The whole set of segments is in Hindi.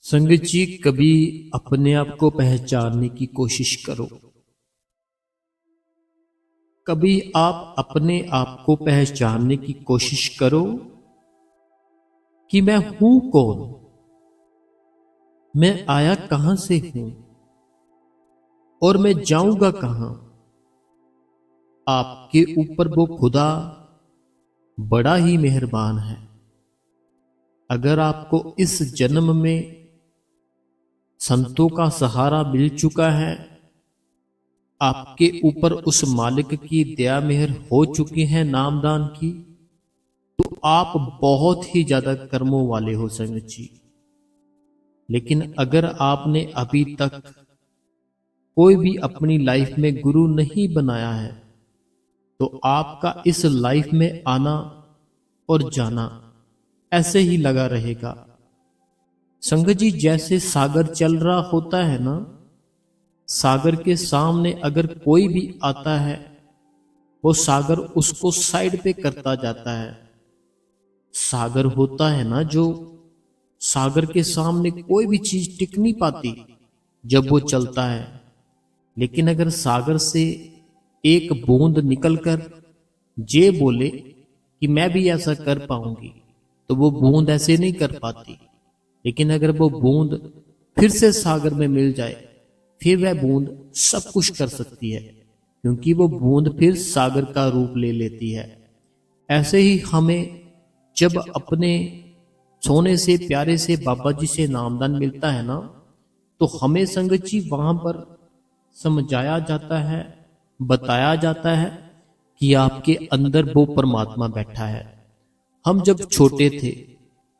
संगत जी, कभी अपने आप को पहचानने की कोशिश करो। कभी आप अपने आप को पहचानने की कोशिश करो कि मैं हूं कौन, मैं आया कहां से हूं और मैं जाऊंगा कहां। आपके ऊपर वो खुदा बड़ा ही मेहरबान है। अगर आपको इस जन्म में संतों का सहारा मिल चुका है, आपके ऊपर उस मालिक की दया मेहर हो चुकी है नामदान की, तो आप बहुत ही ज्यादा कर्मों वाले हो संगत जी। लेकिन अगर आपने अभी तक कोई भी अपनी लाइफ में गुरु नहीं बनाया है, तो आपका इस लाइफ में आना और जाना ऐसे ही लगा रहेगा। संगत जी, जैसे सागर चल रहा होता है ना, सागर के सामने अगर कोई भी आता है, वो सागर उसको साइड पे करता जाता है। सागर होता है ना जो, सागर के सामने कोई भी चीज टिक नहीं पाती जब वो चलता है। लेकिन अगर सागर से एक बूंद निकलकर जे बोले कि मैं भी ऐसा कर पाऊंगी, तो वो बूंद ऐसे नहीं कर पाती। लेकिन अगर वो बूंद फिर से सागर में मिल जाए, फिर वह बूंद सब कुछ कर सकती है, क्योंकि वो बूंद फिर सागर का रूप ले लेती है। ऐसे ही हमें जब अपने सोने से प्यारे से बाबा जी से नामदान मिलता है ना, तो हमें संगत जी वहां पर समझाया जाता है, बताया जाता है कि आपके अंदर वो परमात्मा बैठा है। हम जब छोटे थे,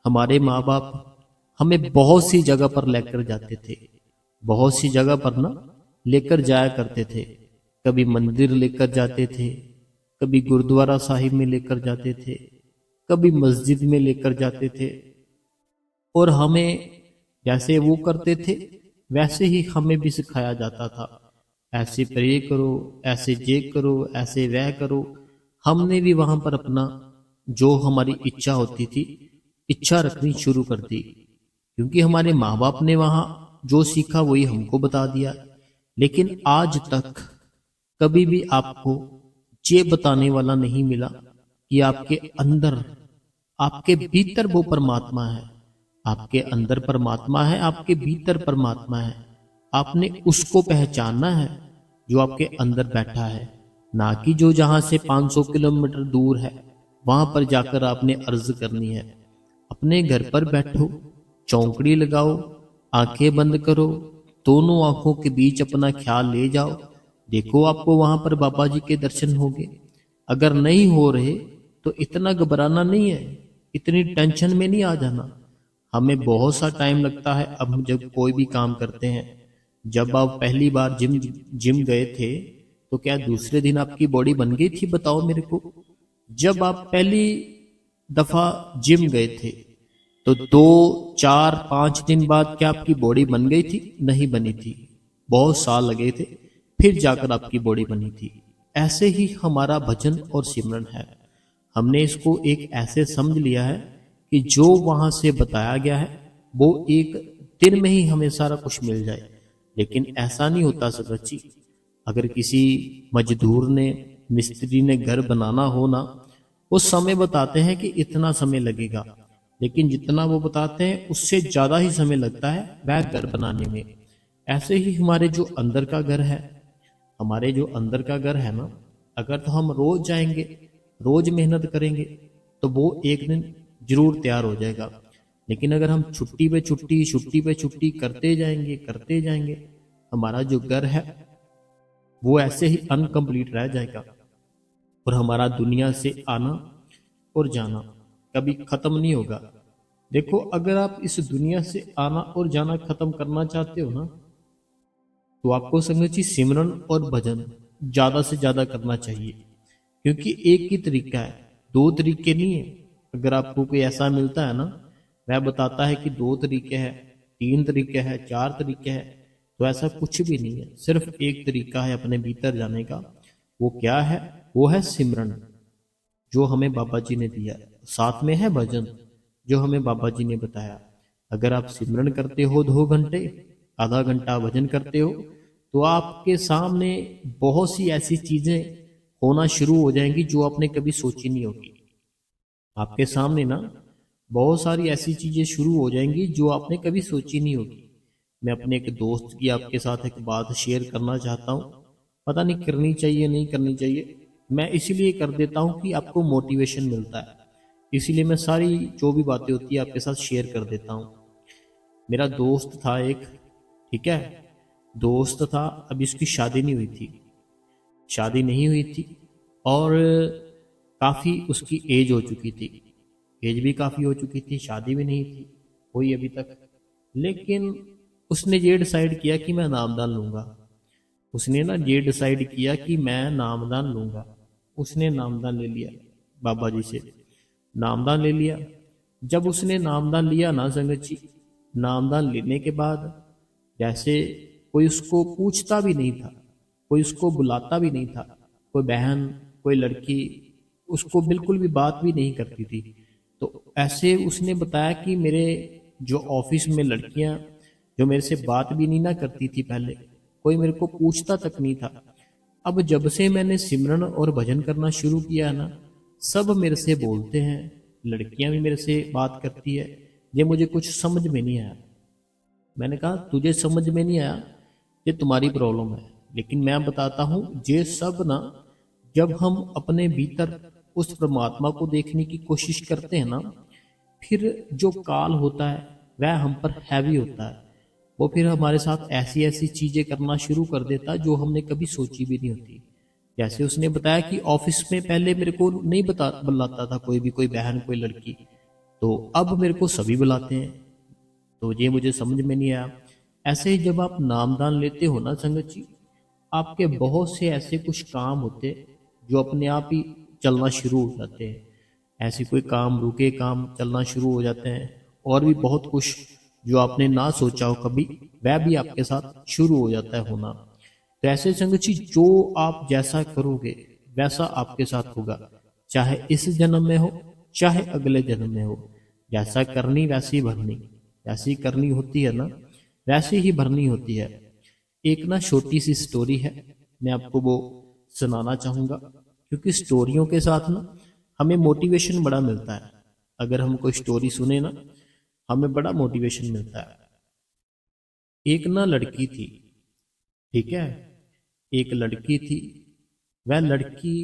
हमारे माँ बाप हमें बहुत सी जगह पर लेकर जाते थे, बहुत सी जगह पर ना लेकर जाया करते थे। कभी मंदिर लेकर जाते थे, कभी गुरुद्वारा साहिब में लेकर जाते थे, कभी मस्जिद में लेकर जाते थे। और हमें जैसे वो करते थे वैसे ही हमें भी सिखाया जाता था। ऐसे प्रे करो, ऐसे ये करो, ऐसे वह करो। हमने भी वहां पर अपना जो हमारी इच्छा होती थी, इच्छा रखनी शुरू कर दी, क्योंकि हमारे माँ बाप ने वहां जो सीखा वही हमको बता दिया। लेकिन आज तक कभी भी आपको ये बताने वाला नहीं मिला कि आपके अंदर, आपके भीतर वो परमात्मा है। आपके अंदर परमात्मा है, आपके भीतर परमात्मा है। आपने उसको पहचानना है जो आपके अंदर बैठा है, ना कि जो जहां से 500 किलोमीटर दूर है वहां पर जाकर आपने अर्ज करनी है। अपने घर पर बैठो, चौकड़ी लगाओ, आंखें बंद करो, दोनों आंखों के बीच अपना ख्याल ले जाओ, देखो आपको वहां पर बाबा जी के दर्शन होंगे। अगर नहीं हो रहे तो इतना घबराना नहीं है, इतनी टेंशन में नहीं आ जाना। हमें बहुत सा टाइम लगता है अब हम जब कोई भी काम करते हैं। जब आप पहली बार जिम जिम गए थे, तो क्या दूसरे दिन आपकी बॉडी बन गई थी? बताओ मेरे को। जब आप पहली दफा जिम गए थे, तो 2 4 5 दिन बाद क्या आपकी बॉडी बन गई थी? नहीं बनी थी, बहुत साल लगे थे फिर जाकर आपकी बॉडी बनी थी। ऐसे ही हमारा भजन और सिमरन है। हमने इसको एक ऐसे समझ लिया है कि जो वहां से बताया गया है वो एक दिन में ही हमें सारा कुछ मिल जाए। लेकिन ऐसा नहीं होता संगत जी। अगर किसी मजदूर ने, मिस्त्री ने घर बनाना हो ना, वो समय बताते हैं कि इतना समय लगेगा, लेकिन जितना वो बताते हैं उससे ज्यादा ही समय लगता है वह घर बनाने में। ऐसे ही हमारे जो अंदर का घर है, हमारे जो अंदर का घर है ना, अगर तो हम रोज जाएंगे, रोज मेहनत करेंगे, तो वो एक दिन जरूर तैयार हो जाएगा। लेकिन अगर हम छुट्टी पे छुट्टी, छुट्टी पे छुट्टी करते जाएंगे, करते जाएंगे, हमारा जो घर है वो ऐसे ही अनकंप्लीट रह जाएगा। और हमारा दुनिया से आना और जाना कभी खत्म नहीं होगा। देखो, अगर आप इस दुनिया से आना और जाना खत्म करना चाहते हो ना, तो आपको संगत जी सिमरन और भजन ज्यादा से ज्यादा करना चाहिए। क्योंकि एक ही तरीका है, दो तरीके नहीं है। अगर आपको कोई ऐसा मिलता है ना, वह बताता है कि 2 तरीके हैं, 3 तरीके हैं, 4 तरीके हैं, तो ऐसा कुछ भी नहीं है। सिर्फ एक तरीका है अपने भीतर जाने का। वो क्या है? वो है सिमरन, जो हमें बाबा जी ने दिया। साथ में है भजन, जो हमें बाबा जी ने बताया। अगर आप सिमरन करते हो 2 घंटे, आधा घंटा भजन करते हो, तो आपके सामने बहुत सी ऐसी चीजें होना शुरू हो जाएंगी जो आपने कभी सोची नहीं होगी। आपके सामने ना बहुत सारी ऐसी चीजें शुरू हो जाएंगी जो आपने कभी सोची नहीं होगी। मैं अपने एक दोस्त की आपके साथ एक बात शेयर करना चाहता हूँ। पता नहीं करनी चाहिए नहीं करनी चाहिए, मैं इसीलिए कर देता हूँ कि आपको मोटिवेशन मिलता है, इसीलिए मैं सारी जो भी बातें होती है आपके साथ शेयर कर देता हूँ। मेरा दोस्त था एक, ठीक है, दोस्त था, अभी उसकी शादी नहीं हुई थी, शादी नहीं हुई थी, और काफ़ी उसकी एज हो चुकी थी, एज भी काफ़ी हो चुकी थी, शादी भी नहीं थी हुई अभी तक। लेकिन उसने ये डिसाइड किया कि मैं नामदान लूँगा। उसने ना ये डिसाइड किया कि मैं नामदान लूँगा। उसने नामदान ले लिया, बाबा जी से नामदान ले लिया। जब उसने नामदान लिया ना संगत जी, नामदान लेने के बाद जैसे कोई उसको पूछता भी नहीं था, कोई उसको बुलाता भी नहीं था, कोई बहन कोई लड़की उसको बिल्कुल भी बात भी नहीं करती थी। तो ऐसे उसने बताया कि मेरे जो ऑफिस में लड़कियां जो मेरे से बात भी नहीं ना करती थी पहले, कोई मेरे को पूछता तक नहीं था, अब जब से मैंने सिमरन और भजन करना शुरू किया ना, सब मेरे से बोलते हैं, लड़कियां भी मेरे से बात करती है। ये मुझे कुछ समझ में नहीं आया। मैंने कहा तुझे समझ में नहीं आया, ये तुम्हारी प्रॉब्लम है, लेकिन मैं बताता हूँ ये सब ना, जब हम अपने भीतर उस परमात्मा को देखने की कोशिश करते हैं ना, फिर जो काल होता है वह हम पर हैवी होता है। वो फिर हमारे साथ ऐसी ऐसी चीजें करना शुरू कर देता है जो हमने कभी सोची भी नहीं होती। जैसे उसने बताया कि ऑफिस में पहले मेरे को नहीं बुलाता था कोई भी, कोई बहन कोई लड़की, तो अब मेरे को सभी बुलाते हैं। तो ये मुझे समझ में नहीं आया। ऐसे ही जब आप नामदान लेते हो ना संगत जी, आपके बहुत से ऐसे कुछ काम होते जो अपने आप ही चलना शुरू हो जाते हैं। ऐसे कोई काम रुके काम चलना शुरू हो जाते हैं, और भी बहुत कुछ जो आपने ना सोचा हो कभी, वह भी आपके साथ शुरू हो जाता है होना। तो ऐसे संगत जी, जो आप जैसा करोगे वैसा आपके साथ होगा, चाहे इस जन्म में हो चाहे अगले जन्म में हो। जैसा करनी वैसी भरनी, जैसी करनी होती है ना वैसी ही भरनी होती है। एक ना छोटी सी स्टोरी है, मैं आपको वो सुनाना चाहूंगा, क्योंकि स्टोरियों के साथ ना हमें मोटिवेशन बड़ा मिलता है। अगर हम कोई स्टोरी सुने ना, हमें बड़ा मोटिवेशन मिलता है। एक ना लड़की थी, ठीक है, एक लड़की थी। वह लड़की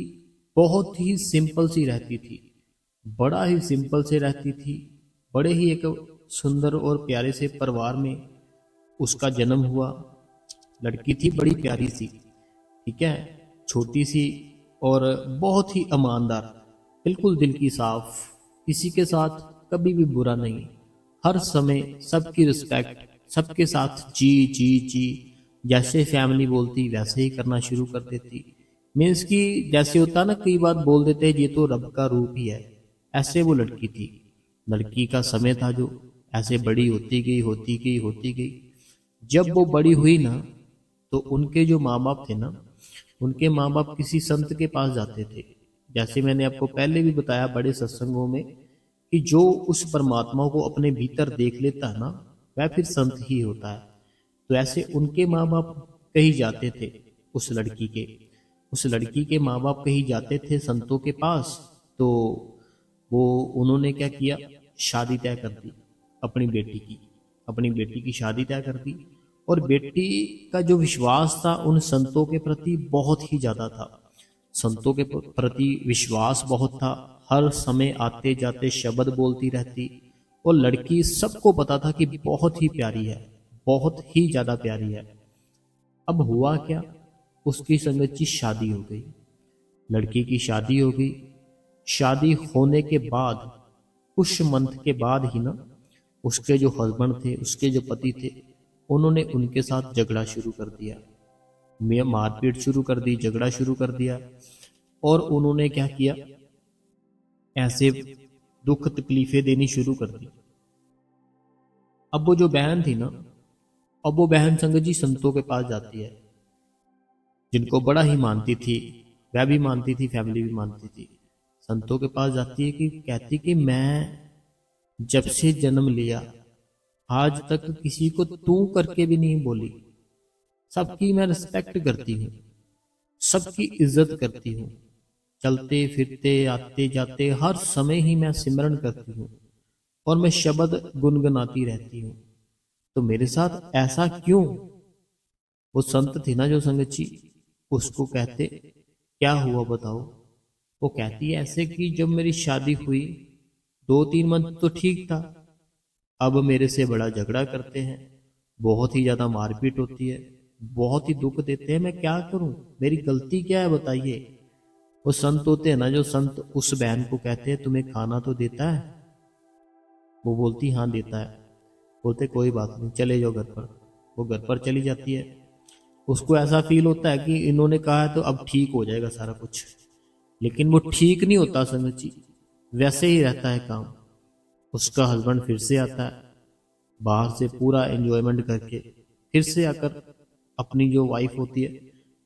बहुत ही सिंपल सी रहती थी, बड़ा ही सिंपल से रहती थी। बड़े ही एक सुंदर और प्यारे से परिवार में उसका जन्म हुआ। लड़की थी बड़ी प्यारी सी, ठीक है, छोटी सी, और बहुत ही ईमानदार, बिल्कुल दिल की साफ, किसी के साथ कभी भी बुरा नहीं, हर समय सबकी रिस्पेक्ट, सबके साथ जी जी जी, जैसे फैमिली बोलती वैसे ही करना शुरू कर देती। मीन्स कि जैसे होता ना, कई बात बोल देते हैं ये तो रब का रूप ही है, ऐसे वो लड़की थी। लड़की का समय था जो ऐसे बड़ी होती गई होती गई होती गई। जब वो बड़ी हुई ना, तो उनके जो माँ बाप थे ना, उनके माँ बाप किसी संत के पास जाते थे। जैसे मैंने आपको पहले भी बताया बड़े सत्संगों में, कि जो उस परमात्मा को अपने भीतर देख लेता है ना, वह फिर संत ही होता है। तो ऐसे उनके माँ बाप कहीं जाते थे, उस लड़की के माँ बाप कहीं जाते थे संतों के पास। तो वो उन्होंने क्या किया, शादी तय कर दी अपनी बेटी की शादी तय कर दी। और बेटी का जो विश्वास था उन संतों के प्रति बहुत ही ज्यादा था, संतों के प्रति विश्वास बहुत था। हर समय आते जाते शब्द बोलती रहती, और लड़की सबको पता था कि बहुत ही प्यारी है, बहुत ही ज्यादा प्यारी है। अब हुआ क्या, उसकी संगत जी शादी हो गई, लड़की की शादी हो गई। शादी होने के बाद कुछ मंथ के बाद ही ना, उसके जो हस्बैंड थे, उसके जो पति थे, उन्होंने उनके साथ झगड़ा शुरू कर दिया, मारपीट शुरू कर दी, झगड़ा शुरू कर दिया। और उन्होंने क्या किया, ऐसे दुख तकलीफें देनी शुरू कर दी। अब वो जो बहन थी ना, अब वो बहन संगत जी संतों के पास जाती है, जिनको बड़ा ही मानती थी, वह भी मानती थी, फैमिली भी मानती थी। संतों के पास जाती है कि कहती कि मैं जब से जन्म लिया आज तक किसी को तू करके भी नहीं बोली। सबकी मैं रिस्पेक्ट करती हूँ, सबकी इज्जत करती हूँ। चलते फिरते आते जाते हर समय ही मैं सिमरन करती हूँ और मैं शब्द गुनगुनाती रहती हूँ। तो मेरे साथ ऐसा क्यों? वो संत थी ना जो संगत जी, उसको कहते क्या हुआ बताओ। वो कहती है ऐसे कि जब मेरी शादी हुई 2-3 मंथ तो ठीक था, अब मेरे से बड़ा झगड़ा करते हैं, बहुत ही ज्यादा मारपीट होती है, बहुत ही दुख देते हैं। मैं क्या करूं, मेरी गलती क्या है बताइए। वो संत होते हैं ना जो संत, उस बहन को कहते हैं तुम्हें खाना तो देता है? वो बोलती हाँ देता है। बोलते कोई बात नहीं, चले जाओ घर पर। वो घर पर चली जाती है। उसको ऐसा फील होता है कि इन्होंने कहा है तो अब ठीक हो जाएगा सारा कुछ, लेकिन वो ठीक नहीं होता संगत जी, वैसे ही रहता है काम। उसका हस्बैंड फिर से आता है बाहर से पूरा एंजॉयमेंट करके, फिर से आकर अपनी जो वाइफ होती है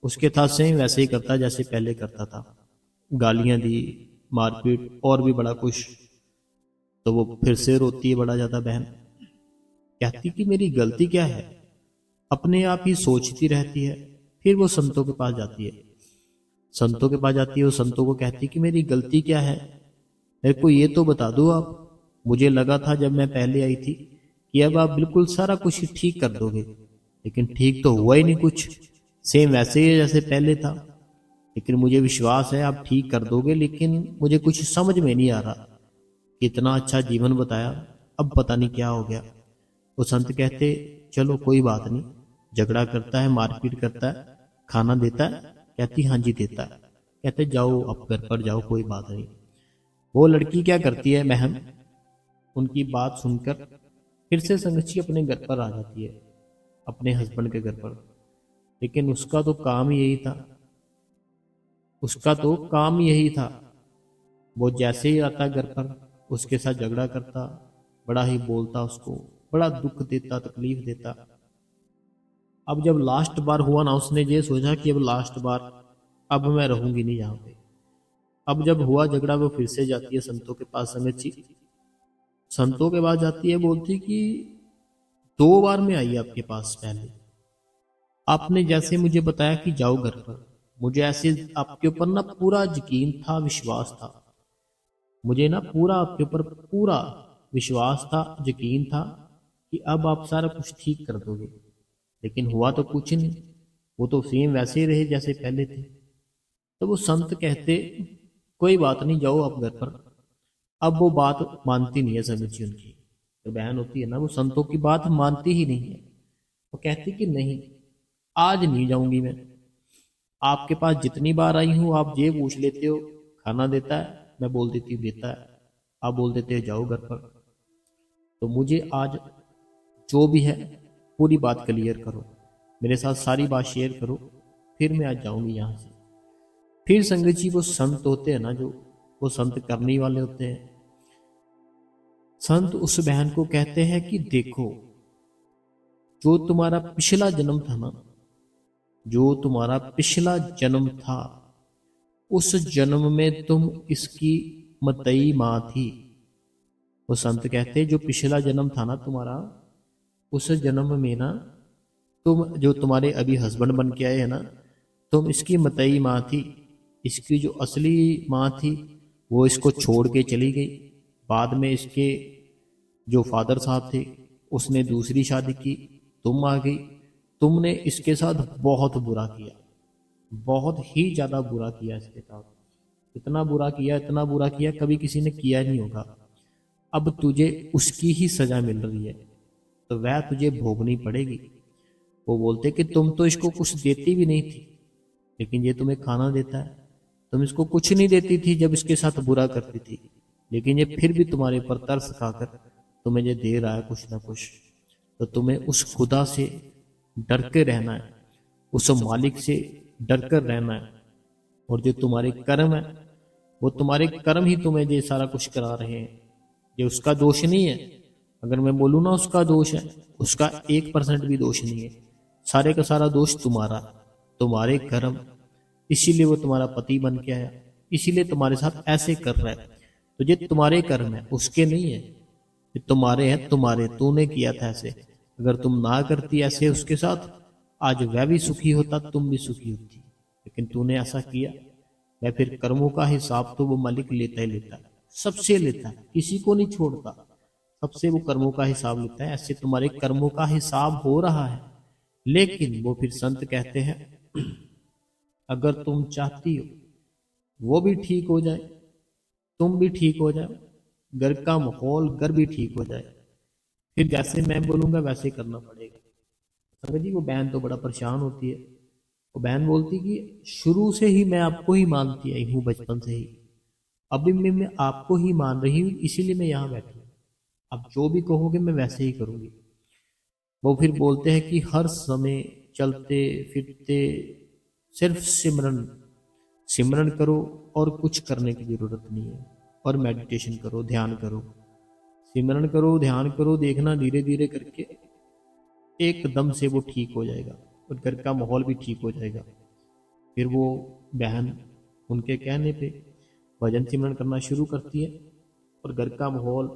उसके साथ सेम वैसे ही करता है जैसे पहले करता था। गालियां दी, मारपीट और भी बड़ा कुछ। तो वो फिर से रोती है बड़ा ज्यादा बहन, कहती कि मेरी गलती क्या है, अपने आप ही सोचती रहती है। फिर वो संतों के पास जाती है, संतों के पास जाती है। वो संतों को कहती कि मेरी गलती क्या है, मेरे को ये तो बता दो आप। मुझे लगा था जब मैं पहले आई थी कि अब आप बिल्कुल सारा कुछ ही ठीक कर दोगे, लेकिन ठीक तो हुआ ही नहीं कुछ, सेम वैसे ही है जैसे पहले था। लेकिन मुझे विश्वास है आप ठीक कर दोगे, लेकिन मुझे कुछ समझ में नहीं आ रहा। कितना अच्छा जीवन बताया, अब पता नहीं क्या हो गया। वो संत कहते चलो कोई बात नहीं, झगड़ा करता है, मारपीट करता है, खाना देता है? कहती हाँ जी देता है। कहते जाओ अब घर पर जाओ, कोई बात नहीं। वो लड़की क्या करती है महम, उनकी बात सुनकर फिर से संगच्छी अपने घर पर आ जाती है, अपने हस्बैंड के घर पर। लेकिन उसका तो काम यही था, उसका तो काम यही था। वो जैसे ही आता घर पर उसके साथ झगड़ा करता, बड़ा ही बोलता, उसको बड़ा दुख देता, तकलीफ देता। अब जब लास्ट बार हुआ ना, उसने ये सोचा कि अब लास्ट बार, अब मैं रहूंगी नहीं यहाँ पे। अब जब हुआ झगड़ा, वो फिर से जाती है संतों के पास। संगच्छी संतों के पास जाती है, बोलती कि 2 बार मैं आई आपके पास पहले, आपने जैसे मुझे बताया कि जाओ घर पर, मुझे ऐसे आपके ऊपर ना पूरा यकीन था, विश्वास था। मुझे ना पूरा आपके ऊपर पूरा विश्वास था, यकीन था कि अब आप सारा कुछ ठीक कर दोगे। लेकिन हुआ तो कुछ नहीं, वो तो सेम वैसे ही रहे जैसे पहले थे। तो वो संत कहते कोई बात नहीं, जाओ आप घर पर। अब वो बात मानती नहीं है संगत जी उनकी, तो बहन होती है ना, वो संतों की बात मानती ही नहीं है। वो कहती कि नहीं, आज नहीं जाऊंगी मैं। आपके पास जितनी बार आई हूं आप ये पूछ लेते हो खाना देता है, मैं बोल देती हूँ देता है, आप बोल देते हो जाओ घर पर। तो मुझे आज जो भी है पूरी बात क्लियर करो, मेरे साथ सारी बात शेयर करो, फिर मैं आज जाऊंगी यहाँ से। फिर संगत जी वो संत होते हैं ना जो, वो संत करने वाले होते हैं, संत उस बहन को कहते हैं कि देखो, जो तुम्हारा पिछला जन्म था ना, जो तुम्हारा पिछला जन्म था, उस जन्म में तुम इसकी मतई माँ थी। वो संत कहते हैं जो पिछला जन्म था ना तुम्हारा, उस जन्म में ना तुम, जो तुम्हारे अभी हस्बैंड बन के आए हैं ना, तुम इसकी मतई माँ थी। इसकी जो असली माँ थी वो इसको छोड़ के चली गई। बाद में इसके जो फादर साहब थे उसने दूसरी शादी की, तुम आ गई। तुमने इसके साथ बहुत बुरा किया, बहुत ही ज्यादा बुरा किया इसके साथ। इतना बुरा किया, इतना बुरा किया, कभी किसी ने किया नहीं होगा। अब तुझे उसकी ही सजा मिल रही है, तो वह तुझे भोगनी पड़ेगी। वो बोलते कि तुम तो इसको कुछ देती भी नहीं थी, लेकिन ये तुम्हें खाना देता है। तुम इसको कुछ नहीं देती थी जब इसके साथ बुरा करती थी, लेकिन ये फिर भी तुम्हारे ऊपर तरस खाकर तुम्हें ये दे रहा है कुछ ना कुछ। तो तुम्हें उस खुदा से डर के रहना है, उस मालिक से डर कर रहना है। और जो तुम्हारे कर्म है, वो तुम्हारे कर्म ही तुम्हें ये सारा कुछ करा रहे हैं, ये उसका दोष नहीं है। अगर मैं बोलूँ ना उसका दोष है, उसका 1% भी दोष नहीं है। सारे का सारा दोष तुम्हारा, तुम्हारे कर्म। इसीलिए वो तुम्हारा पति बन के आया, इसीलिए तुम्हारे साथ ऐसे कर रहा है। तो ये तुम्हारे कर्म है, उसके नहीं है। ये तुम्हारे हैं, तुम्हारे, तूने किया था ऐसे, अगर तुम ना करती ऐसे उसके साथ, आज वह भी सुखी होता, तुम भी सुखी होती, लेकिन तूने ऐसा किया। वह फिर कर्मों का हिसाब तो वो मालिक लेता ही लेता है, सबसे लेता है, किसी को नहीं छोड़ता, सबसे वो कर्मों का हिसाब लेता है। ऐसे तुम्हारे कर्मों का हिसाब हो रहा है, लेकिन वो फिर संत कहते हैं अगर तुम चाहती हो वो भी ठीक हो जाए, तुम भी ठीक हो जाए, घर का माहौल घर भी ठीक हो जाए, फिर जैसे मैं बोलूंगा वैसे करना पड़ेगा। संगत जी वो बहन तो बड़ा परेशान होती है। वो बहन बोलती कि शुरू से ही मैं आपको ही मानती आई हूँ, बचपन से ही, अभी मैं आपको ही मान रही हूँ, इसीलिए मैं यहाँ बैठी हूँ, आप जो भी कहोगे मैं वैसे ही करूंगी। वो फिर बोलते हैं कि हर समय चलते फिरते सिर्फ सिमरन सिमरन करो, और कुछ करने की जरूरत नहीं है, और मेडिटेशन करो, ध्यान करो, सिमरन करो, ध्यान करो, देखना धीरे धीरे करके एकदम से वो ठीक हो जाएगा, और घर का माहौल भी ठीक हो जाएगा। फिर वो बहन उनके कहने पे भजन सिमरन करना शुरू करती है, और घर का माहौल,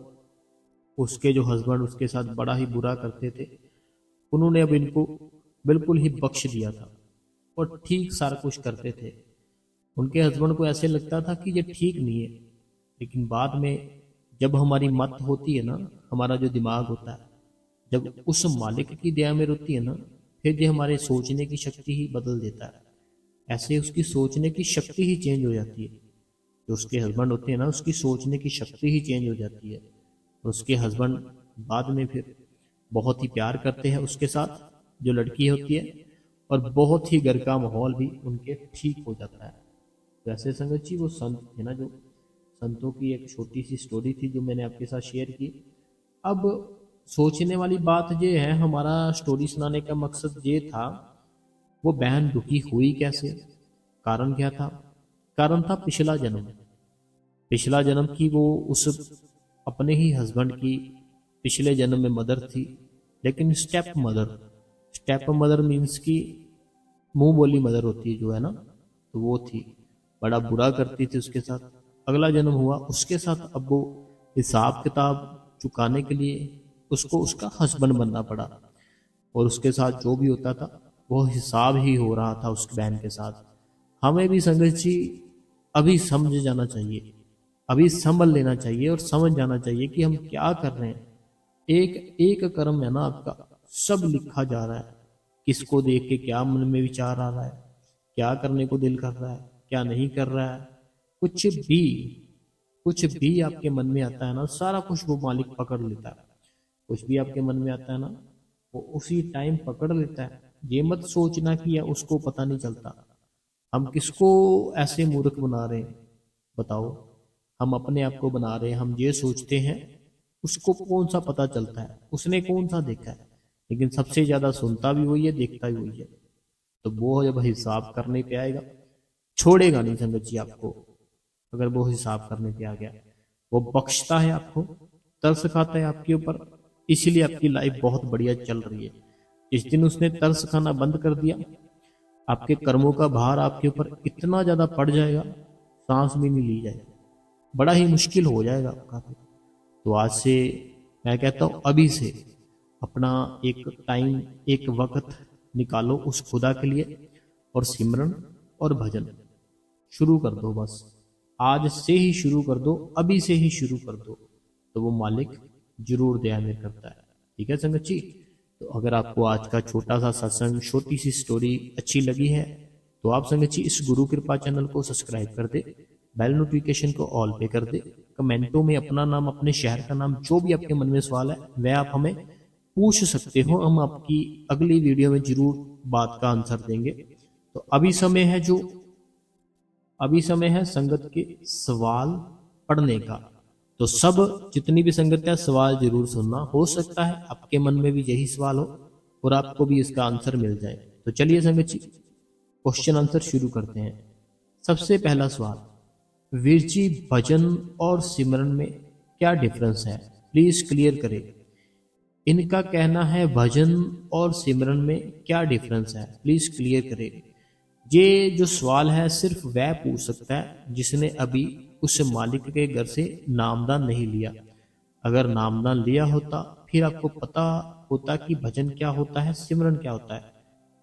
उसके जो हस्बैंड उसके साथ बड़ा ही बुरा करते थे, उन्होंने अब इनको बिल्कुल ही बख्श दिया था, और ठीक सारा कुछ करते थे। उनके हस्बैंड को ऐसे लगता था कि ये ठीक नहीं है, लेकिन बाद में जब हमारी मत होती है ना, हमारा जो दिमाग होता है, जब उस मालिक की दया में होती है ना, फिर ये हमारे सोचने की शक्ति ही बदल देता है। ऐसे उसकी सोचने की शक्ति ही चेंज हो जाती है। जो उसके हस्बैंड होते हैं ना, उसकी सोचने की शक्ति ही चेंज हो जाती है। तो उसके हस्बैंड बाद में फिर बहुत ही प्यार करते हैं उसके साथ, जो लड़की होती है, और बहुत ही घर का माहौल भी उनके ठीक हो जाता है। वैसे संगत जी वो संत थे ना, जो संतों की एक छोटी सी स्टोरी थी जो मैंने आपके साथ शेयर की। अब सोचने वाली बात ये है, हमारा स्टोरी सुनाने का मकसद ये था, वो बहन दुखी हुई कैसे, कारण क्या था? कारण था पिछला जन्म। पिछला जन्म की वो उस अपने ही हस्बैंड की पिछले जन्म में मदर थी, लेकिन step mother. Step mother means की मुंह बोली मदर होती है जो है ना, तो वो थी, बड़ा बुरा करती थी उसके साथ। अगला जन्म हुआ उसके साथ, अब वो हिसाब किताब चुकाने के लिए उसको उसका हस्बैंड बनना पड़ा, और उसके साथ जो भी होता था वो हिसाब ही हो रहा था उसकी बहन के साथ। हमें भी संगत जी अभी समझ जाना चाहिए, अभी संभल लेना चाहिए, और समझ जाना चाहिए कि हम क्या कर रहे हैं। एक एक कर्म है ना आपका, सब लिखा जा रहा है, किसको देख के क्या मन में विचार आ रहा है, क्या करने को दिल कर रहा है, क्या नहीं कर रहा है, कुछ भी कुछ भी आपके मन में आता है ना, सारा कुछ वो मालिक पकड़ लेता है। कुछ भी आपके मन में आता है ना, वो उसी टाइम पकड़ लेता है। ये मत सोचना कि या उसको पता नहीं चलता। हम किसको ऐसे मूर्ख बना रहे हैं बताओ? हम अपने आप को बना रहे हैं, हम ये सोचते हैं उसको कौन सा पता चलता है, उसने कौन सा देखा है, लेकिन सबसे ज्यादा सुनता भी वही है, देखता भी वही है। तो वो जब हिसाब करने पे आएगा, छोड़ेगा नहीं संगत जी आपको। अगर वो हिसाब करने पे आ गया, वो बख्शता है आपको, तरस खाता है आपके ऊपर, इसीलिए आपकी लाइफ बहुत बढ़िया चल रही है। जिस दिन उसने तरस खाना बंद कर दिया, आपके कर्मों का भार आपके ऊपर इतना ज्यादा पड़ जाएगा, सांस भी नहीं ली जाएगी, बड़ा ही मुश्किल हो जाएगा आपका। तो आज से मैं कहता हूं, अभी से अपना एक टाइम, एक वक्त निकालो उस खुदा के लिए, और सिमरन और भजन शुरू कर दो। बस आज से ही शुरू कर दो, अभी से ही शुरू कर दो, तो वो मालिक जरूर दया में करता है। ठीक है संगत जी? तो अगर आपको आज का छोटा सा सत्संग, छोटी सी स्टोरी अच्छी लगी है, तो आप संगत जी इस गुरु कृपा चैनल को सब्सक्राइब कर दे, बेल नोटिफिकेशन को ऑल पे कर दे, कमेंटों में अपना नाम, अपने शहर का नाम, जो भी आपके मन में सवाल है वह आप हमें पूछ सकते हो, हम आपकी अगली वीडियो में जरूर बात का आंसर देंगे। तो अभी समय है संगत के सवाल पढ़ने का। तो सब जितनी भी संगत है, सवाल जरूर सुनना, हो सकता है आपके मन में भी यही सवाल हो और आपको भी इसका आंसर मिल जाए। तो चलिए संगत जी क्वेश्चन आंसर शुरू करते हैं। सबसे पहला सवाल, वीर जी भजन और सिमरन में क्या डिफरेंस है, प्लीज क्लियर करें। इनका कहना है भजन और सिमरन में क्या डिफरेंस है, प्लीज क्लियर करें। ये जो सवाल है सिर्फ वह पूछ सकता है जिसने अभी उस मालिक के घर से नामदान नहीं लिया। अगर नामदान लिया होता फिर आपको पता होता कि भजन क्या होता है, सिमरन क्या होता है,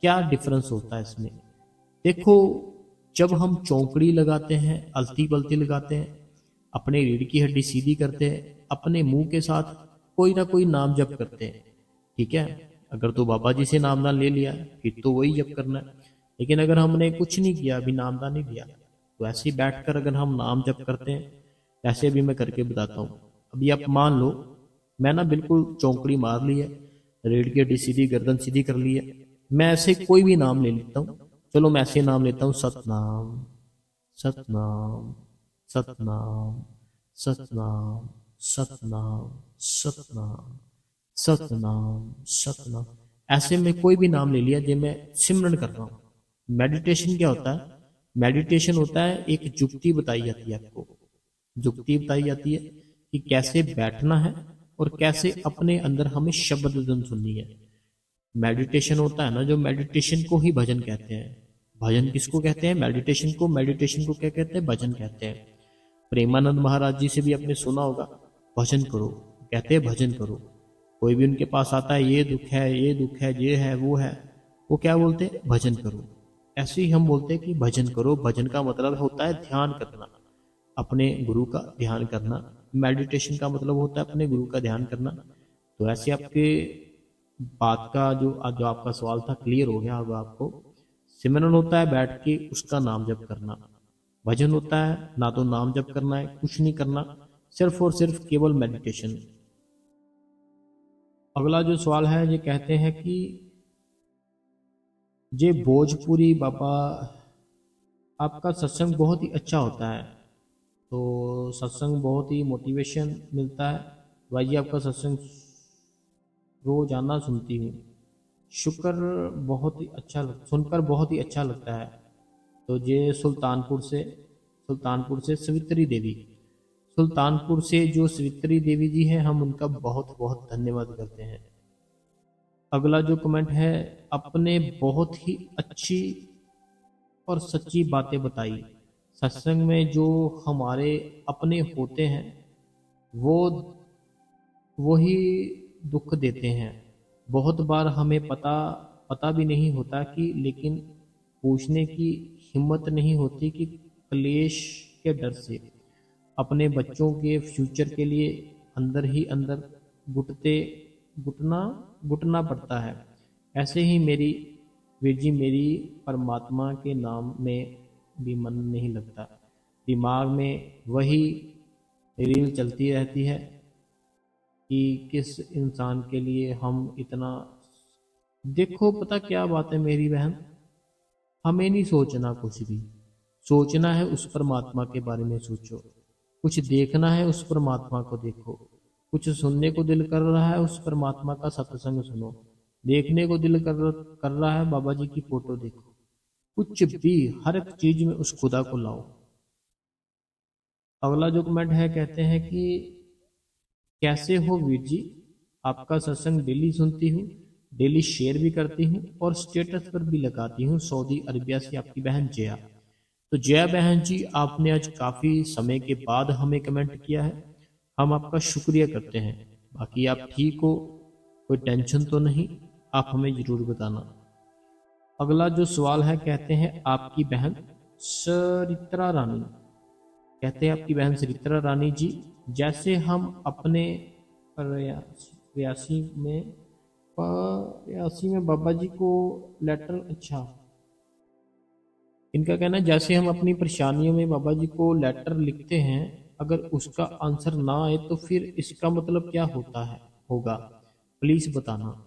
क्या डिफरेंस होता है इसमें। देखो, जब हम चौकड़ी लगाते हैं, अलती पलती लगाते हैं, अपने रीढ़ की हड्डी सीधी करते हैं, अपने मुंह के साथ कोई ना कोई नाम जप करते हैं, ठीक है। अगर तो बाबा जी से नामदान ले लिया फिर तो वही जप करना है। लेकिन अगर हमने कुछ नहीं किया, अभी नामदान नहीं लिया, तो ऐसे ही बैठकर अगर हम नाम जप करते हैं, ऐसे भी मैं करके बताता हूँ। अभी आप मान लो मैं ना बिल्कुल चौकड़ी मार ली है, रीढ़ की हड्डी सीधी, गर्दन सीधी कर ली है, मैं ऐसे कोई भी नाम ले लेता हूँ। चलो मैं ऐसे नाम लेता हूँ, सतनाम, सतनाम, सतनाम, सतनाम, सतनाम, सतनाम, सतनाम, सतनाम। ऐसे में कोई भी नाम ले लिया जो मैं सिमरन कर रहा हूँ। मेडिटेशन क्या होता है? मेडिटेशन होता है, एक जुक्ति बताई जाती है आपको, जुक्ति बताई जाती है कि कैसे बैठना है और कैसे अपने अंदर हमें शब्द धुन सुननी है। मेडिटेशन होता है ना, जो मेडिटेशन को ही भजन कहते हैं। भजन किसको कहते हैं? मेडिटेशन को। मेडिटेशन को क्या कहते हैं? भजन कहते हैं। प्रेमानंद महाराज जी से भी आपने सुना होगा, भजन करो, कहते हैं भजन करो। कोई भी उनके पास आता है, ये दुख है, ये दुख है, ये है, वो है, वो क्या बोलते हैं? भजन करो। ऐसे ही हम बोलते हैं कि भजन करो। भजन का मतलब होता है ध्यान करना, अपने गुरु का ध्यान करना। मेडिटेशन का मतलब होता है अपने गुरु का ध्यान करना। तो ऐसे आपके बात का जो आपका सवाल था क्लियर हो गया होगा आपको। सिमरन होता है बैठ के उसका नाम जप करना। भजन होता है ना तो नाम जप करना है, कुछ नहीं करना, सिर्फ और सिर्फ केवल मेडिटेशन। अगला जो सवाल है, ये कहते हैं कि जे भोजपुरी बाबा आपका सत्संग बहुत ही अच्छा होता है, तो सत्संग बहुत ही मोटिवेशन मिलता है। भाई जी आपका सत्संग रोजाना सुनती हूँ, शुक्र, बहुत ही अच्छा सुनकर बहुत ही अच्छा लगता है। तो ये सुल्तानपुर से सवित्री देवी, सुल्तानपुर से जो सवित्री देवी जी हैं, हम उनका बहुत बहुत धन्यवाद करते हैं। अगला जो कमेंट है, अपने बहुत ही अच्छी और सच्ची बातें बताई। सत्संग में जो हमारे अपने होते हैं वो वही दुख देते हैं। बहुत बार हमें पता भी नहीं होता कि, लेकिन पूछने की हिम्मत नहीं होती कि क्लेश के डर से अपने बच्चों के फ्यूचर के लिए अंदर ही अंदर घुटते घुटना घुटना पड़ता है। ऐसे ही मेरी वीर जी, मेरी परमात्मा के नाम में भी मन नहीं लगता। दिमाग में वही रील चलती रहती है कि किस इंसान के लिए हम इतना। देखो पता क्या बात है मेरी बहन, हमें नहीं सोचना कुछ भी। सोचना है उस परमात्मा के बारे में सोचो, कुछ देखना है उस परमात्मा को देखो, कुछ सुनने को दिल कर रहा है उस परमात्मा का सत्संग सुनो, देखने को दिल कर रहा है बाबा जी की फोटो देखो। कुछ भी, हर एक चीज में उस खुदा को लाओ। अगला जो कमेंट है, कहते हैं कि कैसे हो वीर जी, आपका सत्संग डेली सुनती हूँ, डेली शेयर भी करती हूँ और स्टेटस पर भी लगाती हूँ। सऊदी अरबिया से आपकी बहन जया। तो जया बहन जी, आपने आज काफी समय के बाद हमें कमेंट किया है, हम आपका शुक्रिया करते हैं। बाकी आप ठीक हो, कोई टेंशन तो नहीं, आप हमें जरूर बताना। अगला जो सवाल है, कहते हैं आपकी बहन सरित्रा रानी, कहते हैं आपकी बहन सरित्रा रानी जी, जैसे हम अपने प्रयासी में बाबा जी को लेटर, अच्छा, इनका कहना है जैसे हम अपनी परेशानियों में बाबा जी को लेटर लिखते हैं, अगर उसका आंसर ना आए तो फिर इसका मतलब क्या होता है होगा, प्लीज बताना।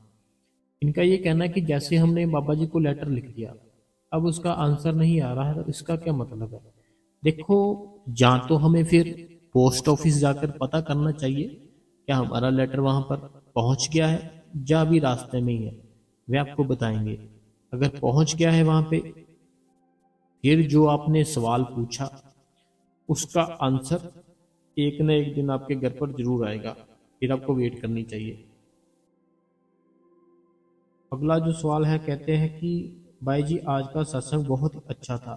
इनका ये कहना है कि जैसे हमने बाबा जी को लेटर लिख दिया, अब उसका आंसर नहीं आ रहा है, तो इसका क्या मतलब है। देखो, या तो हमें फिर पोस्ट ऑफिस जाकर पता करना चाहिए क्या हमारा लेटर वहां पर पहुंच गया है, या अभी रास्ते में ही है, वे आपको बताएंगे। अगर पहुंच गया है वहां पे, फिर जो आपने सवाल पूछा उसका आंसर एक न एक दिन आपके घर पर जरूर आएगा, फिर आपको वेट करनी चाहिए। अगला जो सवाल है, कहते हैं कि भाई जी आज का सत्संग बहुत ही अच्छा था,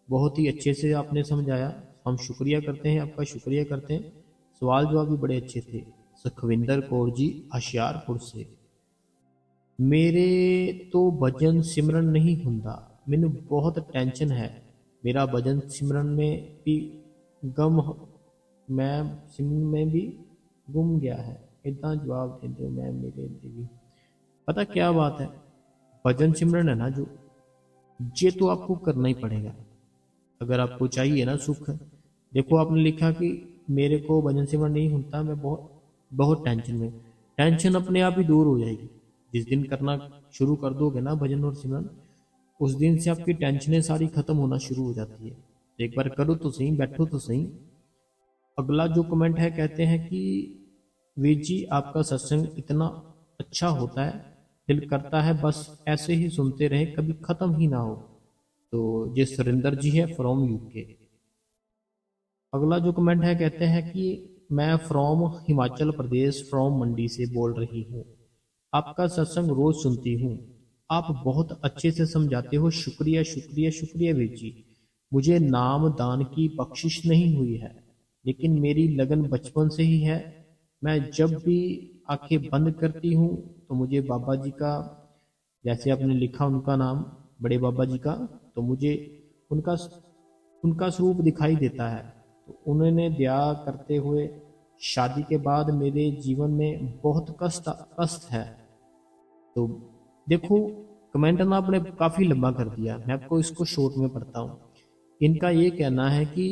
बहुत ही अच्छे से आपने समझाया, हम शुक्रिया करते हैं, आपका शुक्रिया करते हैं। सवाल जवाब भी बड़े अच्छे थे, सुखविंदर कौर जी ਹੁਸ਼ਿਆਰਪੁਰ से। ਮੇਰੇ ਤੋਂ ਭਜਨ ਸਿਮਰਨ नहीं ਹੁੰਦਾ, ਮੈਨੂੰ ਬਹੁਤ ਟੈਨਸ਼ਨ ਹੈ। मेरा भजन सिमरन में भी गम मैं सिमरन में भी गुम गया है। इतना जवाब दे दो मैं मेरे देवी। पता क्या बात है, भजन सिमरन है ना जो, ये तो आपको करना ही पड़ेगा अगर आपको चाहिए ना सुख। देखो आपने लिखा कि मेरे को भजन सिमरन नहीं होता, मैं बहुत बहुत टेंशन में। टेंशन अपने आप ही दूर हो जाएगी जिस दिन करना शुरू कर दोगे ना भजन और सिमरन, उस दिन से आपकी टेंशनें सारी खत्म होना शुरू हो जाती है। एक बार करो तो सही, बैठो तो सही। अगला जो कमेंट है, कहते हैं कि वीर जी आपका सत्संग इतना अच्छा होता है, दिल करता है बस ऐसे ही सुनते रहे, कभी खत्म ही ना हो। तो ये सुरेंद्र जी है फ्रॉम यूके। अगला जो कमेंट है, कहते हैं कि मैं फ्रॉम हिमाचल प्रदेश फ्रॉम मंडी से बोल रही हूँ, आपका सत्संग रोज सुनती हूँ, आप बहुत अच्छे से समझाते हो, शुक्रिया शुक्रिया शुक्रिया वीर जी। मुझे नाम दान की बख्शिश नहीं हुई है, लेकिन मेरी लगन बचपन से ही है। मैं जब भी आंखें बंद करती हूँ तो मुझे बाबा जी का, जैसे आपने लिखा उनका नाम बड़े बाबा जी का, तो मुझे उनका उनका स्वरूप दिखाई देता है। तो उन्होंने दया करते हुए शादी के बाद मेरे जीवन में बहुत कष्ट है। तो देखो कमेंट ना आपने काफ़ी लंबा कर दिया, मैं आपको इसको शॉर्ट में पढ़ता हूँ। इनका ये कहना है कि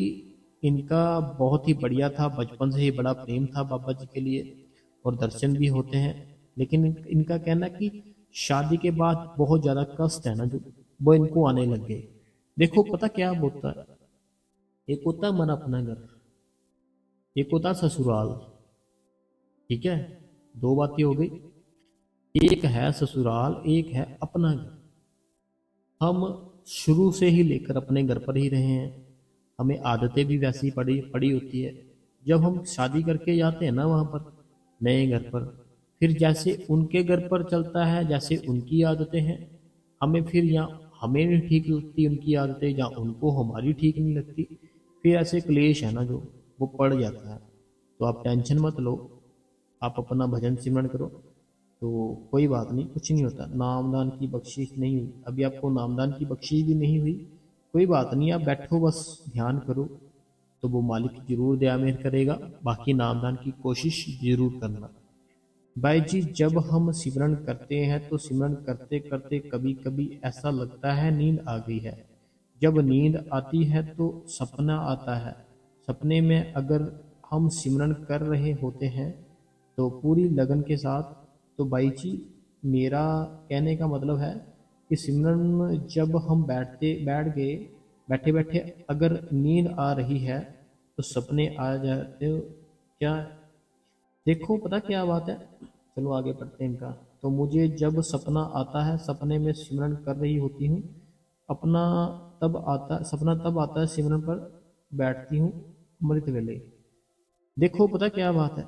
इनका बहुत ही बढ़िया था, बचपन से ही बड़ा प्रेम था बाबा जी के लिए और दर्शन भी होते हैं, लेकिन इनका कहना है कि शादी के बाद बहुत ज़्यादा कष्ट है ना जो, वो इनको आने लग गए। देखो पता क्या होता है, एक होता है मन अपना घर, एक होता है ससुराल। ठीक है, दो बातें हो गई, एक है ससुराल, एक है अपना घर। हम शुरू से ही लेकर अपने घर पर ही रहे हैं, हमें आदतें भी वैसी पड़ी पड़ी होती है। जब हम शादी करके जाते हैं ना वहाँ पर नए घर पर, फिर जैसे उनके घर पर चलता है, जैसे उनकी आदतें हैं, हमें फिर यहाँ हमें नहीं ठीक लगती उनकी आदतें, जहाँ उनको हमारी ठीक नहीं लगती, फिर ऐसे क्लेश है ना जो वो पड़ जाता है। तो आप टेंशन मत लो, आप अपना भजन सिमरन करो, तो कोई बात नहीं, कुछ नहीं होता। नामदान की बख्शिश नहीं हुई, अभी आपको नामदान की बख्शिश भी नहीं हुई, कोई बात नहीं, आप बैठो बस ध्यान करो, तो वो मालिक जरूर दया मेहर करेगा। बाकी नामदान की कोशिश जरूर करना। भाई जी जब हम सिमरन करते हैं तो सिमरन करते करते कभी कभी ऐसा लगता है नींद आ गई है। जब नींद आती है तो सपना आता है, सपने में अगर हम सिमरन कर रहे होते हैं तो पूरी लगन के साथ। तो भाई जी मेरा कहने का मतलब है कि सिमरन जब हम बैठ गए, बैठे बैठे अगर नींद आ रही है तो सपने आ जाते हो क्या। देखो पता क्या बात है, चलो आगे पढ़ते हैं इनका। तो मुझे जब सपना आता है, सपने में सिमरन कर रही होती हूँ, अपना सपना तब आता है सिमरन पर बैठती हूँ अमृत वेले। देखो पता क्या बात है,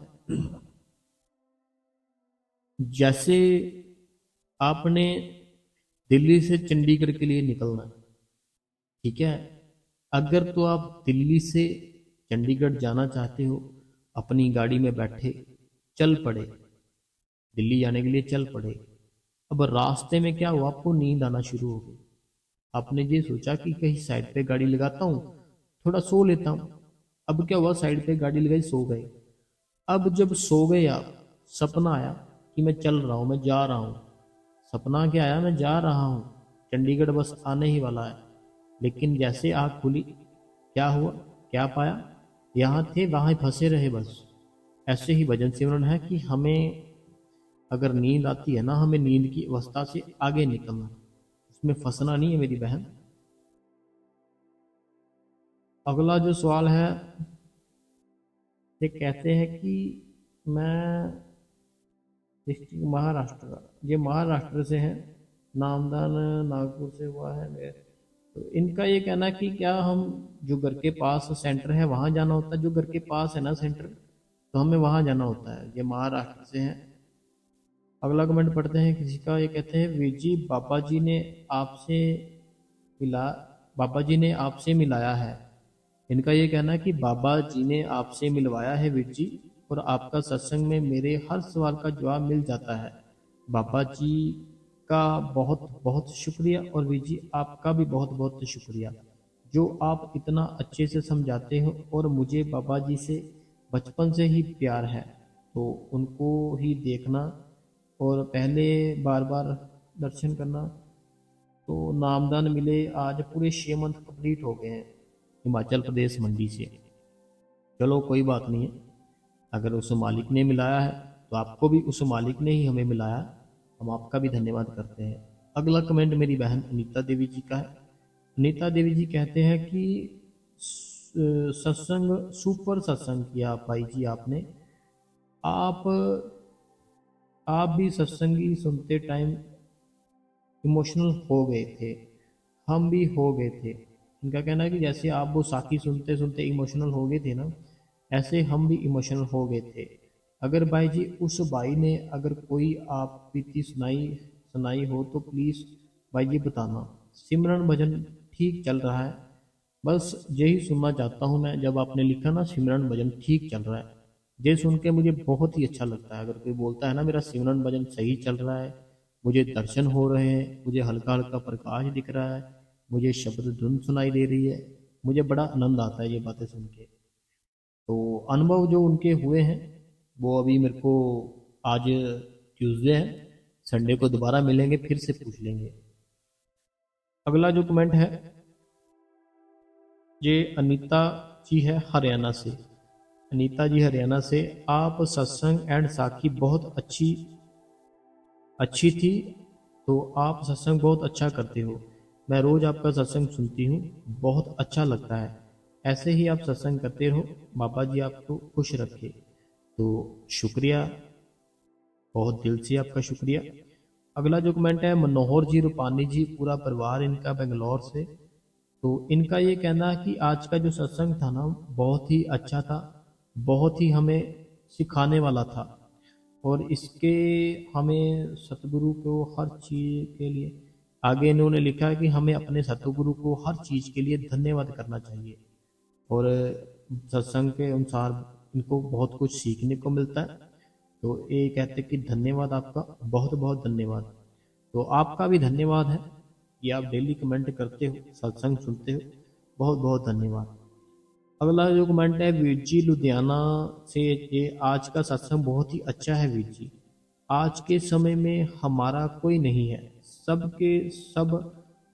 जैसे आपने दिल्ली से चंडीगढ़ के लिए निकलना है, ठीक है, अगर तो आप दिल्ली से चंडीगढ़ जाना चाहते हो, अपनी गाड़ी में बैठे चल पड़े, दिल्ली जाने के लिए चल पड़े। अब रास्ते में क्या हुआ, आपको नींद आना शुरू हो गई। आपने ये सोचा कि कहीं साइड पे गाड़ी लगाता हूँ, थोड़ा सो लेता हूँ। अब क्या हुआ, साइड पे गाड़ी लगाई, सो गए। अब जब सो गए आप, सपना आया कि मैं चल रहा हूँ, मैं जा रहा हूँ। सपना क्या आया, मैं जा रहा हूँ, चंडीगढ़ बस आने ही वाला है। लेकिन जैसे आँख खुली, क्या हुआ, क्या पाया, यहाँ थे वहाँ ही फंसे रहे बस। ऐसे ही भजन सिमरन है कि हमें अगर नींद आती है ना, हमें नींद की अवस्था से आगे निकलना, उसमें फंसना नहीं है मेरी बहन। अगला जो सवाल है, ये कहते हैं कि मैं डिस्ट्रिक्ट महाराष्ट्र, ये महाराष्ट्र से हैं, नामदान नागपुर से हुआ है मेरे। तो इनका ये कहना है कि क्या हम जो घर के पास सेंटर है वहाँ जाना होता है, जो घर के पास है ना सेंटर, तो हमें वहाँ जाना होता है। ये महाराष्ट्र से हैं। अगला कमेंट पढ़ते हैं किसी का, ये कहते हैं वीर जी मिला बाबा जी ने आपसे मिलाया है। इनका ये कहना है कि बाबा जी ने आपसे मिलवाया है वीर जी, और आपका सत्संग में मेरे हर सवाल का जवाब मिल जाता है। बाबा जी का बहुत बहुत शुक्रिया और वीर जी आपका भी बहुत बहुत शुक्रिया, जो आप इतना अच्छे से समझाते हो और मुझे बाबा जी से बचपन से ही प्यार है, तो उनको ही देखना और पहले बार बार दर्शन करना, तो नामदान मिले। आज पूरे 6 मंथ कंप्लीट हो गए हैं हिमाचल प्रदेश मंडी से। चलो कोई बात नहीं है, अगर उस मालिक ने मिलाया है तो आपको भी उस मालिक ने ही हमें मिलाया, हम आपका भी धन्यवाद करते हैं। अगला कमेंट मेरी बहन अनीता देवी जी का है। अनीता देवी जी कहते हैं कि सत्संग सुपर सत्संग किया भाई जी आपने। आप आप भी सत्संगी सुनते टाइम इमोशनल हो गए थे, हम भी हो गए थे। इनका कहना है कि जैसे आप वो साथी सुनते सुनते इमोशनल हो गए थे ना, ऐसे हम भी इमोशनल हो गए थे। अगर भाई जी उस भाई ने अगर कोई आप बीती सुनाई सुनाई हो तो प्लीज़ भाई जी बताना। सिमरन भजन ठीक चल रहा है, बस यही सुनना चाहता हूँ मैं। जब आपने लिखा ना सिमरन भजन ठीक चल रहा है, ये सुन के मुझे बहुत ही अच्छा लगता है। अगर कोई बोलता है ना मेरा सिमरन भजन सही चल रहा है, मुझे दर्शन हो रहे हैं, मुझे हल्का हल्का प्रकाश दिख रहा है, मुझे शब्द धुन सुनाई दे रही है, मुझे बड़ा आनंद आता है ये बातें सुन के। तो अनुभव जो उनके हुए हैं वो अभी मेरे को, आज ट्यूसडे है, संडे को दोबारा मिलेंगे फिर से पूछ लेंगे। अगला जो कमेंट है ये अनीता जी है हरियाणा से। अनीता जी हरियाणा से, आप सत्संग एंड साखी बहुत अच्छी अच्छी थी, तो आप सत्संग बहुत अच्छा करते हो। मैं रोज़ आपका सत्संग सुनती हूँ, बहुत अच्छा लगता है। ऐसे ही आप सत्संग करते रहो, बाबा जी आपको खुश रखे। तो शुक्रिया, बहुत दिल से आपका शुक्रिया। अगला जो कमेंट है मनोहर जी रूपानी जी, पूरा परिवार इनका बेंगलोर से। तो इनका ये कहना है कि आज का जो सत्संग था ना बहुत ही अच्छा था, बहुत ही हमें सिखाने वाला था, और इसके हमें सतगुरु को हर चीज़ के लिए, आगे इन्होंने लिखा है कि हमें अपने सतगुरु को हर चीज़ के लिए धन्यवाद करना चाहिए। और सत्संग के अनुसार इनको बहुत कुछ सीखने को मिलता है। तो ये कहते हैं कि धन्यवाद आपका, बहुत बहुत धन्यवाद। तो आपका भी धन्यवाद है कि आप डेली कमेंट करते हो, सत्संग सुनते हो, बहुत बहुत धन्यवाद। अगला जो कमेंट है वीर जी लुधियाना से, ये आज का सत्संग बहुत ही अच्छा है वीर जी। आज के समय में हमारा कोई नहीं है, सबके सब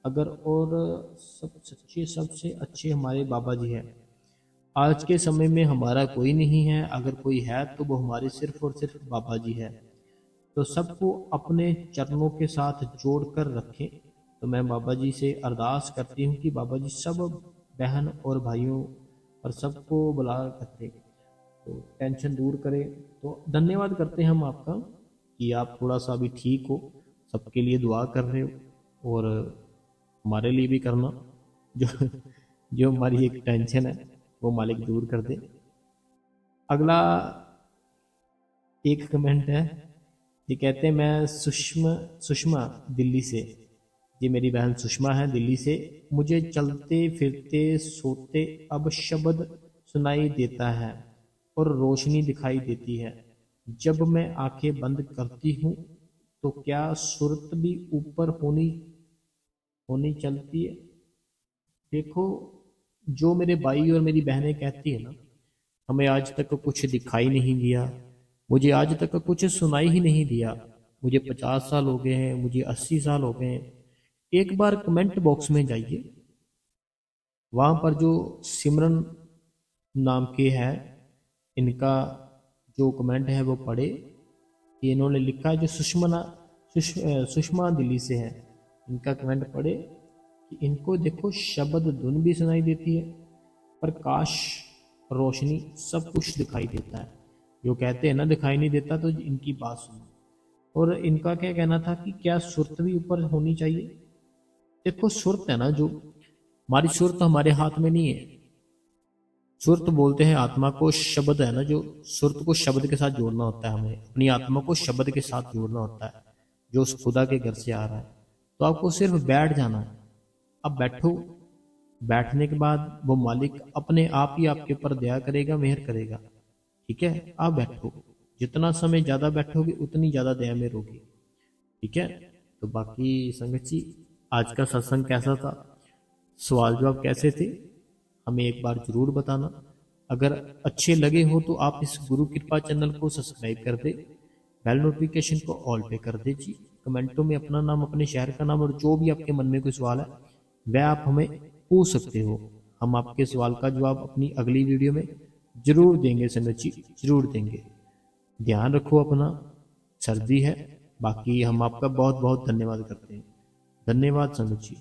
अगर, और सब सच्चे सबसे अच्छे हमारे बाबा जी हैं। आज के समय में हमारा कोई नहीं है, अगर कोई है तो वो हमारे सिर्फ और सिर्फ बाबा जी है। तो सबको अपने चरणों के साथ जोड़ कर रखें। तो मैं बाबा जी से अरदास करती हूँ कि बाबा जी सब बहन और भाइयों और सबको बुला करके तो टेंशन दूर करें। तो धन्यवाद करते हैं हम आपका कि आप थोड़ा सा अभी ठीक हो, सबके लिए दुआ कर रहे हो, और हमारे लिए भी करना। जो जो हमारी एक टेंशन है वो मालिक दूर कर दे। अगला एक कमेंट है, ये कहते हैं मैं सुषमा सुषमा दिल्ली से, ये मेरी बहन सुषमा है दिल्ली से। मुझे चलते फिरते सोते अब शब्द सुनाई देता है और रोशनी दिखाई देती है। जब मैं आंखें बंद करती हूँ तो क्या सूरत भी ऊपर होनी होनी चलती है। देखो, जो मेरे भाई और मेरी बहनें कहती है ना, हमें आज तक कुछ दिखाई नहीं दिया, मुझे आज तक कुछ सुनाई ही नहीं दिया, मुझे 50 साल हो गए हैं, मुझे 80 साल हो गए हैं। एक बार कमेंट बॉक्स में जाइए, वहाँ पर जो सिमरन नाम के है, इनका जो कमेंट है वो पढ़े। ये इन्होंने लिखा है, जो सुषमा दिल्ली से है, इनका कमेंट पढ़े कि इनको देखो शब्द धुन भी सुनाई देती है, प्रकाश रोशनी सब कुछ दिखाई देता है। जो कहते हैं ना दिखाई नहीं देता, तो इनकी बात सुनो। और इनका क्या कहना था कि क्या सुरत भी ऊपर होनी चाहिए। देखो सुरत है ना, जो हमारी सुरत हमारे हाथ में नहीं है। सुरत बोलते हैं आत्मा को, शब्द है ना, जो सुरत को शब्द के साथ जोड़ना होता है, हमें अपनी आत्मा को शब्द के साथ जोड़ना होता है, जो उस खुदा के घर से आ रहा है। तो आपको सिर्फ बैठ जाना है, अब बैठो, बैठने के बाद वो मालिक अपने आप ही आपके ऊपर दया करेगा, मेहर करेगा। ठीक है, आप बैठो, जितना समय ज़्यादा बैठोगे उतनी ज़्यादा दया में रहोगे। ठीक है, तो बाकी संगत जी, आज का सत्संग कैसा था, सवाल जवाब कैसे थे, हमें एक बार जरूर बताना। अगर अच्छे लगे हो तो आप इस गुरु कृपा चैनल को सब्सक्राइब कर दे, बेल नोटिफिकेशन को ऑल पे कर दे जी। कमेंटों में अपना नाम, अपने शहर का नाम और जो भी आपके मन में कोई सवाल है वह आप हमें पूछ सकते हो। हम आपके सवाल का जवाब अपनी अगली वीडियो में जरूर देंगे संगत जी, जरूर देंगे। ध्यान रखो अपना, सर्दी है। बाकी हम आपका बहुत बहुत धन्यवाद करते हैं। धन्यवाद संगत जी।